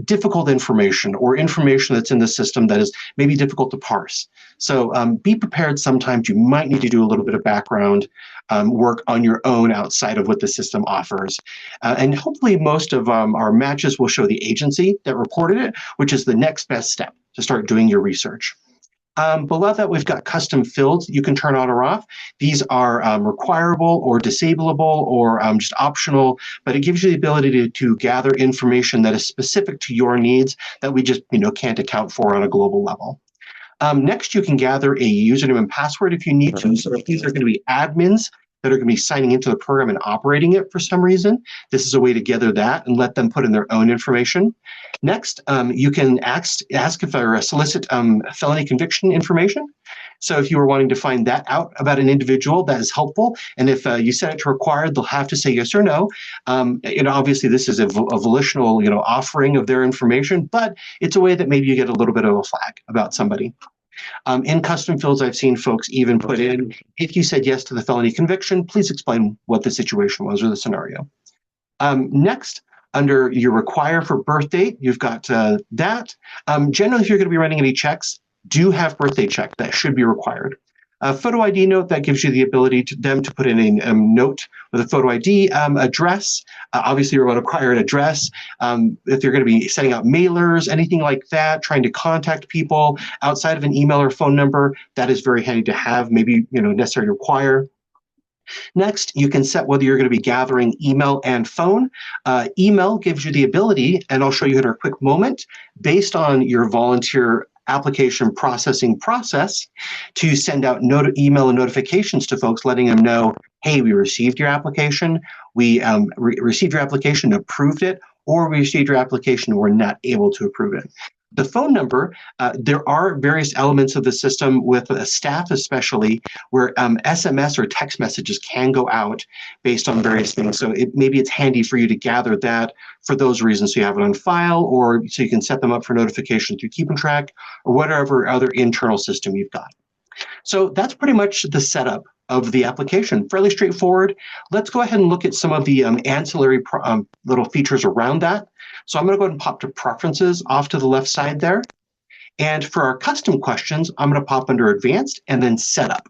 difficult information or information that's in the system that is maybe difficult to parse. So be prepared. Sometimes you might need to do a little bit of background work on your own outside of what the system offers. And hopefully most of our matches will show the agency that reported it, which is the next best step to start doing your research. Below that, we've got custom fields you can turn on or off. These are requirable or disableable or just optional, but it gives you the ability to gather information that is specific to your needs that we just can't account for on a global level. Next, you can gather a username and password if you need to. So if these are going to be admins that are going to be signing into the program and operating it for some reason, this is a way to gather that and let them put in their own information. Next, you can ask if or solicit felony conviction information. So if you were wanting to find that out about an individual, that is helpful. And if you set it to required, they'll have to say yes or no. Obviously, this is a volitional, offering of their information, but it's a way that maybe you get a little bit of a flag about somebody. In custom fields, I've seen folks even put in, if you said yes to the felony conviction, please explain what the situation was or the scenario. Next, under your require for birth date, you've got that. Generally, if you're going to be running any checks, do have birthday check. That should be required. Photo ID note, that gives you the ability to them to put in a note with a photo ID. Address, obviously you're going to require an address. If you're going to be sending out mailers, anything like that, trying to contact people outside of an email or phone number, that is very handy to have, maybe necessary to require. Next, you can set whether you're going to be gathering email and phone. Email gives you the ability, and I'll show you in a quick moment, based on your volunteer application processing process, to send out email and notifications to folks, letting them know, hey, we received your application, we received your application, approved it, or we received your application, we're not able to approve it. The phone number, there are various elements of the system with staff especially where SMS or text messages can go out based on various things. So maybe it's handy for you to gather that for those reasons, so you have it on file, or so you can set them up for notification through Keep and Track or whatever other internal system you've got. So that's pretty much the setup of the application. Fairly straightforward. Let's go ahead and look at some of the ancillary little features around that. So I'm going to go ahead and pop to Preferences off to the left side there. And for our custom questions, I'm going to pop under Advanced and then Setup.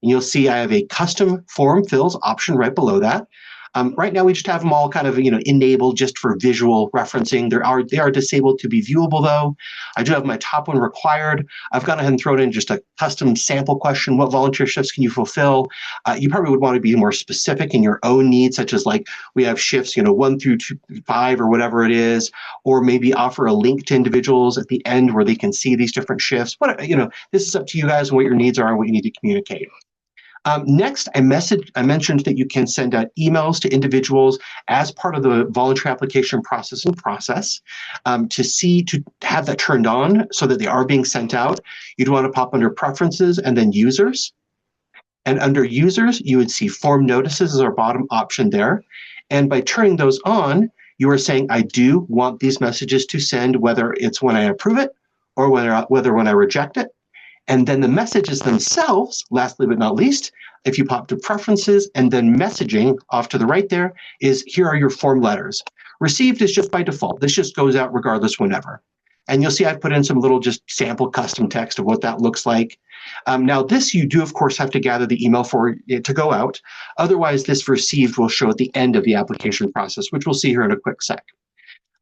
And you'll see I have a Custom Form Fills option right below that. Right now, we just have them all kind of enabled just for visual referencing. They are disabled to be viewable though. I do have my top one required. I've gone ahead and thrown in just a custom sample question. What volunteer shifts can you fulfill? You probably would want to be more specific in your own needs, such as like we have shifts 1 through 5 or whatever it is, or maybe offer a link to individuals at the end where they can see these different shifts. This is up to you guys and what your needs are and what you need to communicate. Next, I mentioned that you can send out emails to individuals as part of the volunteer application process to have that turned on so that they are being sent out. You'd want to pop under preferences and then users. And under users, you would see form notices as our bottom option there. And by turning those on, you are saying, I do want these messages to send, whether it's when I approve it or whether when I reject it. And then the messages themselves, lastly but not least, if you pop to preferences and then messaging off to the right there, is here are your form letters. Received is just by default. This just goes out regardless whenever. And you'll see I've put in some little just sample custom text of what that looks like. Now this you do of course have to gather the email for it to go out. Otherwise this received will show at the end of the application process, which we'll see here in a quick sec.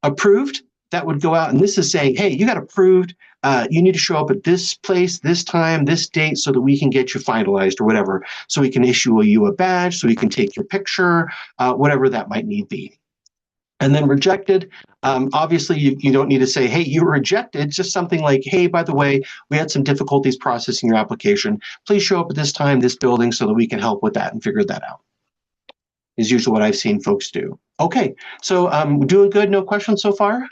Approved, that would go out and this is saying, hey, you got approved. You need to show up at this place, this time, this date, so that we can get you finalized or whatever. So we can issue you a badge, so we can take your picture, whatever that might need be. And then rejected, obviously you don't need to say, hey, you were rejected, just something like, hey, by the way, we had some difficulties processing your application. Please show up at this time, this building, so that we can help with that and figure that out. Is usually what I've seen folks do. Okay, so doing good, no questions so far?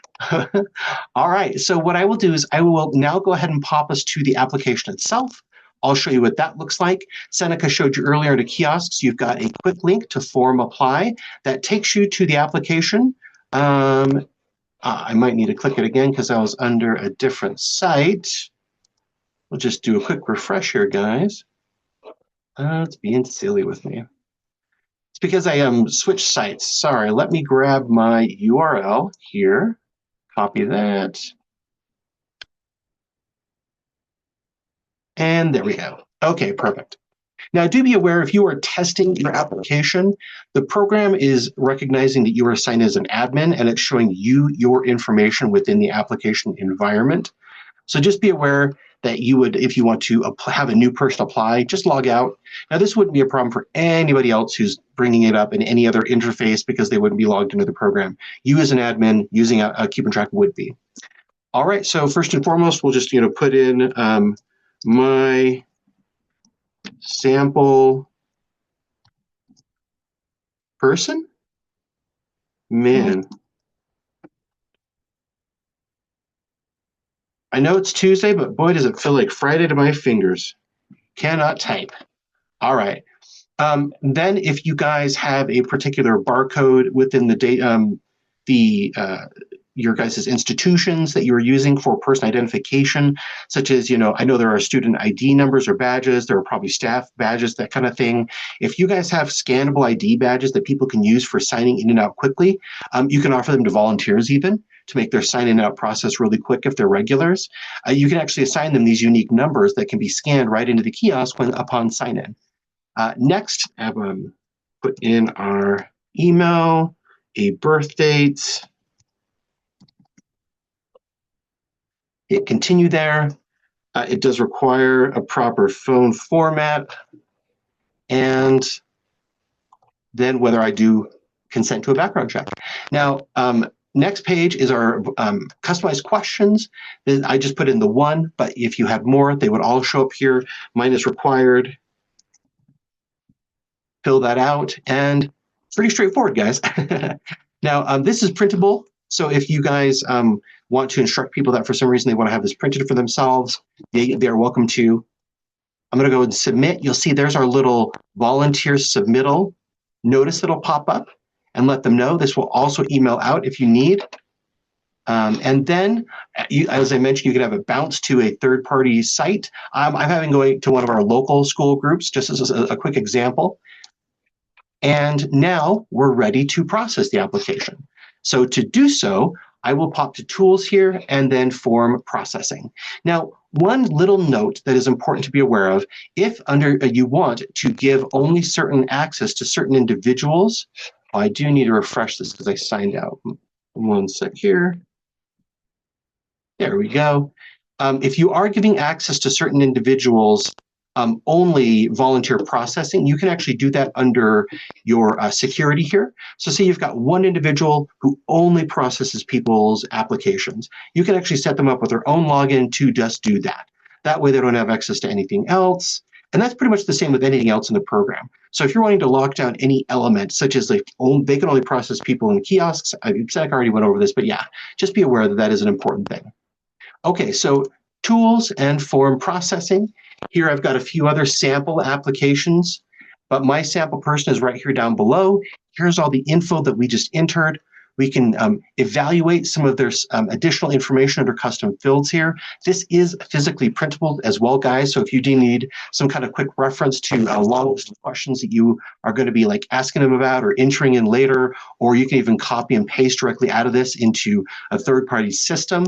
All right, so what I will do is I will now go ahead and pop us to the application itself. I'll show you what that looks like. Seneca showed you earlier to kiosks. You've got a quick link to form apply that takes you to the application. I might need to click it again because I was under a different site. We'll just do a quick refresh here, guys. It's being silly with me. It's because I switched sites. Sorry, let me grab my URL here, copy that. And there we go. Okay, perfect. Now, do be aware if you are testing your application, the program is recognizing that you are assigned as an admin and it's showing you your information within the application environment. So just be aware that you would, if you want to have a new person apply, just log out. Now, this wouldn't be a problem for anybody else who's bringing it up in any other interface because they wouldn't be logged into the program. You as an admin using a Keep and Track would be. All right, so first and foremost, we'll just put in my sample person. Man. I know it's Tuesday, but boy, does it feel like Friday to my fingers. Cannot type. All right. Then if you guys have a particular barcode within your guys' institutions that you're using for person identification, such as, I know there are student ID numbers or badges, there are probably staff badges, that kind of thing. If you guys have scannable ID badges that people can use for signing in and out quickly, you can offer them to volunteers even, to make their sign in and out process really quick if they're regulars. You can actually assign them these unique numbers that can be scanned right into the kiosk upon sign in. Next, put in our email, a birth date, hit continue there. It does require a proper phone format, and then whether I do consent to a background check. Now, next page is our customized questions. I just put in the one, but if you have more, they would all show up here. Mine is required. Fill that out, and pretty straightforward, guys. Now, this is printable, so if you guys want to instruct people that for some reason they want to have this printed for themselves, they're welcome to. I'm going to go and submit. You'll see there's our little volunteer submittal notice that'll pop up, and let them know. This will also email out if you need. And then, as I mentioned, you can have it bounce to a third-party site. I'm having going to one of our local school groups, just as a quick example. And now we're ready to process the application. So to do so, I will pop to Tools here and then Form Processing. Now, one little note that is important to be aware of, if you want to give only certain access to certain individuals I do need to refresh this because I signed out. One sec here. There we go. If you are giving access to certain individuals only volunteer processing, you can actually do that under your security here. So say you've got one individual who only processes people's applications. You can actually set them up with their own login to just do that. That way they don't have access to anything else. And that's pretty much the same with anything else in the program. So if you're wanting to lock down any element, such as like they can only process people in the kiosks, Seneca already went over this, but yeah, just be aware that that is an important thing. Okay, so tools and form processing. Here I've got a few other sample applications, but my sample person is right here down below. Here's all the info that we just entered. We can evaluate some of their additional information under custom fields here. This is physically printable as well, guys. So if you do need some kind of quick reference to a long list of questions that you are going to be like asking them about or entering in later, or you can even copy and paste directly out of this into a third-party system.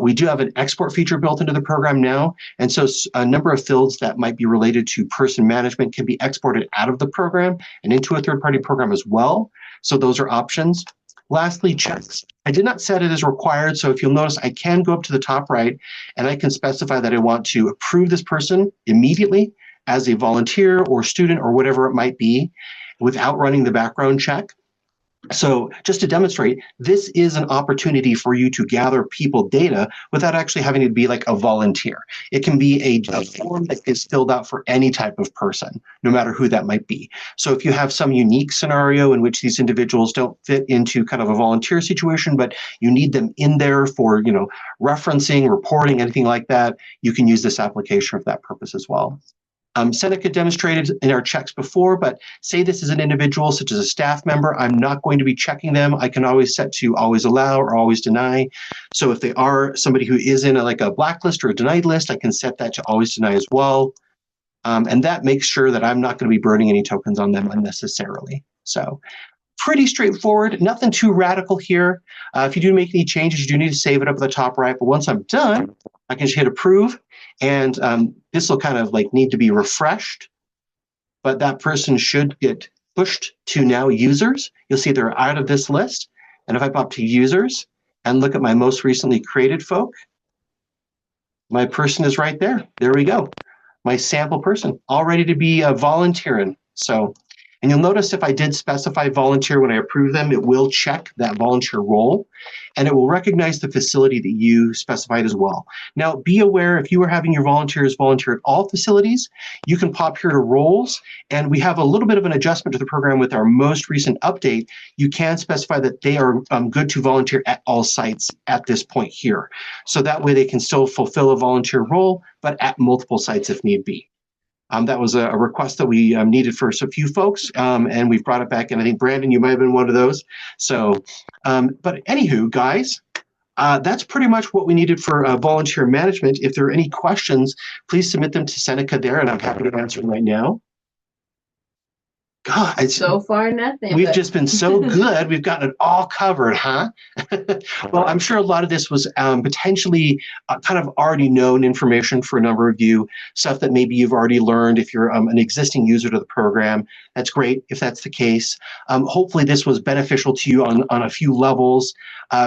We do have an export feature built into the program now. And so a number of fields that might be related to person management can be exported out of the program and into a third-party program as well. So those are options. Lastly, checks. I did not set it as required, so if you'll notice, I can go up to the top right, and I can specify that I want to approve this person immediately as a volunteer or student or whatever it might be without running the background check. So just to demonstrate, this is an opportunity for you to gather people data without actually having to be like a volunteer. It can be a form that is filled out for any type of person, no matter who that might be. So if you have some unique scenario in which these individuals don't fit into kind of a volunteer situation, but you need them in there for, you know, referencing, reporting, anything like that, you can use this application for that purpose as well. Seneca demonstrated in our checks before, but say this is an individual such as a staff member, I'm not going to be checking them. I can always set to always allow or always deny. So if they are somebody who is in like a blacklist or a denied list, I can set that to always deny as well. And that makes sure that I'm not going to be burning any tokens on them unnecessarily. So pretty straightforward, nothing too radical here. If you do make any changes, you do need to save it up at the top right. But once I'm done, I can just hit approve. And this will kind of like need to be refreshed. But that person should get pushed to now users. You'll see they're out of this list. And if I pop to users and look at my most recently created folk, my person is right there. There we go. My sample person, all ready to be volunteering. So, and you'll notice if I did specify volunteer when I approve them, it will check that volunteer role, and it will recognize the facility that you specified as well. Now, be aware if you are having your volunteers volunteer at all facilities, you can pop here to roles, and we have a little bit of an adjustment to the program with our most recent update. You can specify that they are good to volunteer at all sites at this point here. So that way they can still fulfill a volunteer role, but at multiple sites if need be. That was a request that we needed for a few folks, and we've brought it back. And I think, Brandon, you might have been one of those. So, but anywho, guys, that's pretty much what we needed for volunteer management. If there are any questions, please submit them to Seneca there, and I'm happy to answer them right now. God, so far nothing. We've just been so good. We've gotten it all covered, huh? Well, I'm sure a lot of this was potentially kind of already known information for a number of you, stuff that maybe you've already learned if you're an existing user to the program. That's great if that's the case. Hopefully this was beneficial to you on a few levels.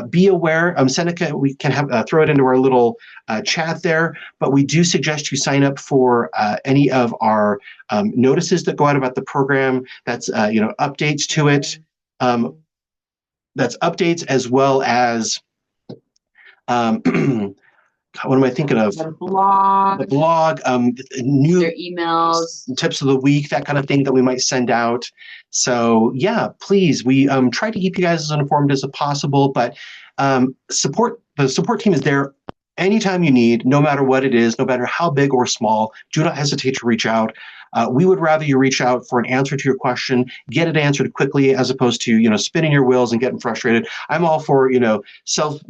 Be aware, Seneca, we can have throw it into our little chat there, but we do suggest you sign up for any of our notices that go out about the program. That's updates to it. That's updates as well as what am I thinking of? The blog, new their emails, tips of the week, that kind of thing that we might send out. So yeah, please, we try to keep you guys as informed as possible, but the support team is there anytime you need, no matter what it is, no matter how big or small. Do not hesitate to reach out. We would rather you reach out for an answer to your question, get it answered quickly, as opposed to spinning your wheels and getting frustrated. I'm all for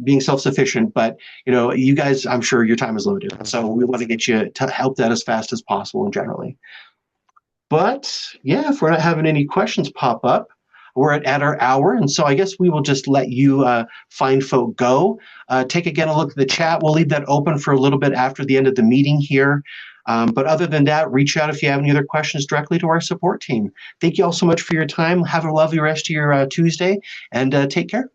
being self-sufficient, but you guys, I'm sure your time is limited, so we want to get you to help that as fast as possible and generally. But yeah, if we're not having any questions pop up, we're at our hour, and so I guess we will just let you fine folk go. Take again a look at the chat. We'll leave that open for a little bit after the end of the meeting here. But other than that, reach out if you have any other questions directly to our support team. Thank you all so much for your time. Have a lovely rest of your Tuesday, and take care.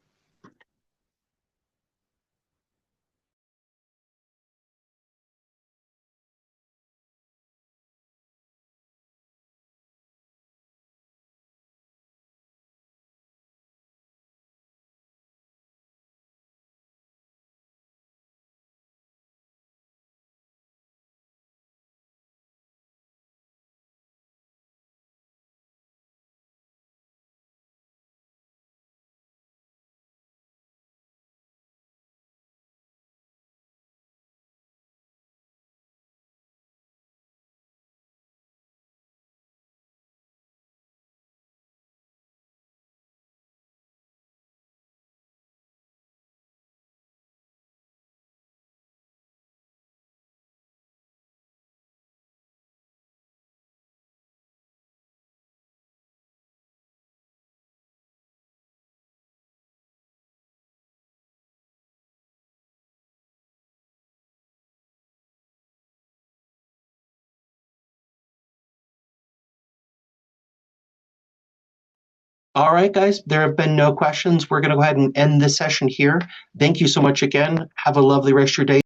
All right, guys, there have been no questions. We're going to go ahead and end this session here. Thank you so much again. Have a lovely rest of your day.